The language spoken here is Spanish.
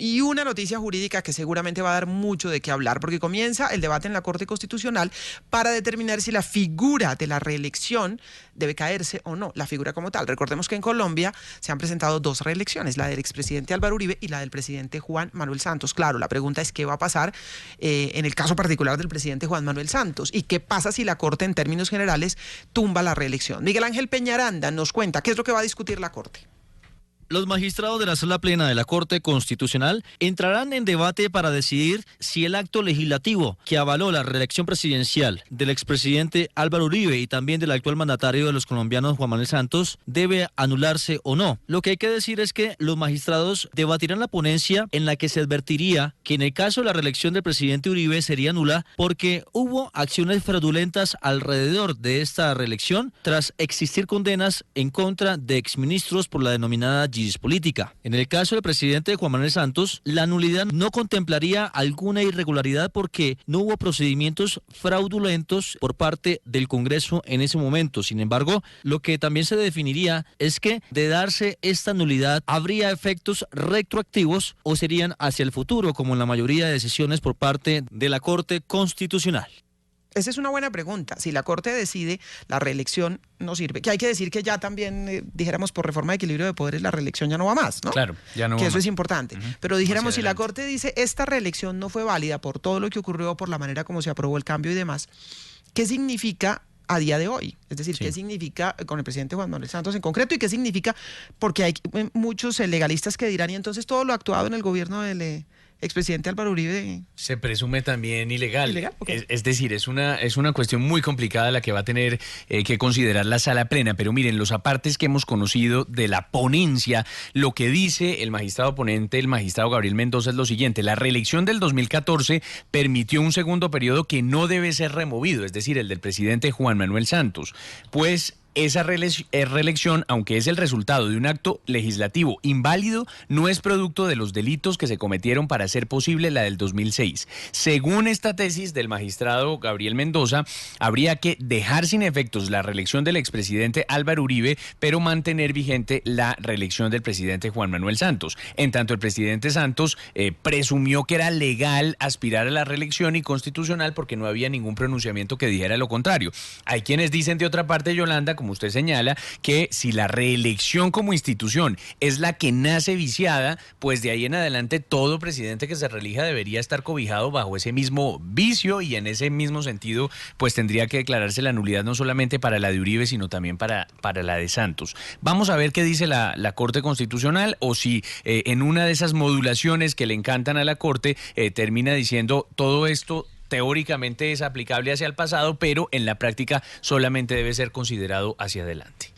Y una noticia jurídica que seguramente va a dar mucho de qué hablar, porque comienza el debate en la Corte Constitucional para determinar si la figura de la reelección debe caerse o no, la figura como tal. Recordemos que en Colombia se han presentado dos reelecciones, la del expresidente Álvaro Uribe y la del presidente Juan Manuel Santos. Claro, la pregunta es qué va a pasar en el caso particular del presidente Juan Manuel Santos y qué pasa si la Corte en términos generales tumba la reelección. Miguel Ángel Peñaranda nos cuenta qué es lo que va a discutir la Corte. Los magistrados de la Sala Plena de la Corte Constitucional entrarán en debate para decidir si el acto legislativo que avaló la reelección presidencial del expresidente Álvaro Uribe y también del actual mandatario de los colombianos Juan Manuel Santos debe anularse o no. Lo que hay que decir es que los magistrados debatirán la ponencia en la que se advertiría que en el caso de la reelección del presidente Uribe sería nula porque hubo acciones fraudulentas alrededor de esta reelección tras existir condenas en contra de exministros por la denominada política. En el caso del presidente Juan Manuel Santos, la nulidad no contemplaría alguna irregularidad porque no hubo procedimientos fraudulentos por parte del Congreso en ese momento. Sin embargo, lo que también se definiría es que de darse esta nulidad habría efectos retroactivos o serían hacia el futuro, como en la mayoría de decisiones por parte de la Corte Constitucional. Esa es una buena pregunta. Si la Corte decide, la reelección no sirve. Que hay que decir que ya también, dijéramos, por reforma de equilibrio de poderes, la reelección ya no va más, ¿no? Claro, ya no va que eso más. es importante. Pero dijéramos, si la Corte dice, esta reelección no fue válida por todo lo que ocurrió, por la manera como se aprobó el cambio y demás, ¿qué significa a día de hoy? Es decir, ¿qué significa con el presidente Juan Manuel Santos en concreto? ¿Y qué significa? Porque hay muchos legalistas que dirán, y entonces todo lo actuado en el gobierno del expresidente Álvaro Uribe se presume también ilegal. Okay. Es decir, es una cuestión muy complicada la que va a tener que considerar la Sala Plena, pero miren, los apartes que hemos conocido de la ponencia, lo que dice el magistrado ponente, el magistrado Gabriel Mendoza, es lo siguiente: la reelección del 2014 permitió un segundo periodo que no debe ser removido, es decir, el del presidente Juan Manuel Santos, pues esa reelección, aunque es el resultado de un acto legislativo inválido, no es producto de los delitos que se cometieron para hacer posible la del 2006. Según esta tesis del magistrado Gabriel Mendoza, habría que dejar sin efectos la reelección del expresidente Álvaro Uribe, pero mantener vigente la reelección del presidente Juan Manuel Santos. En tanto, el presidente Santos presumió que era legal aspirar a la reelección y constitucional porque no había ningún pronunciamiento que dijera lo contrario. Hay quienes dicen de otra parte, Yolanda, como usted señala, que si la reelección como institución es la que nace viciada, pues de ahí en adelante todo presidente que se reelija debería estar cobijado bajo ese mismo vicio y en ese mismo sentido pues tendría que declararse la nulidad no solamente para la de Uribe sino también para la de Santos. Vamos a ver qué dice la Corte Constitucional o si en una de esas modulaciones que le encantan a la Corte termina diciendo todo esto teóricamente es aplicable hacia el pasado, pero en la práctica solamente debe ser considerado hacia adelante.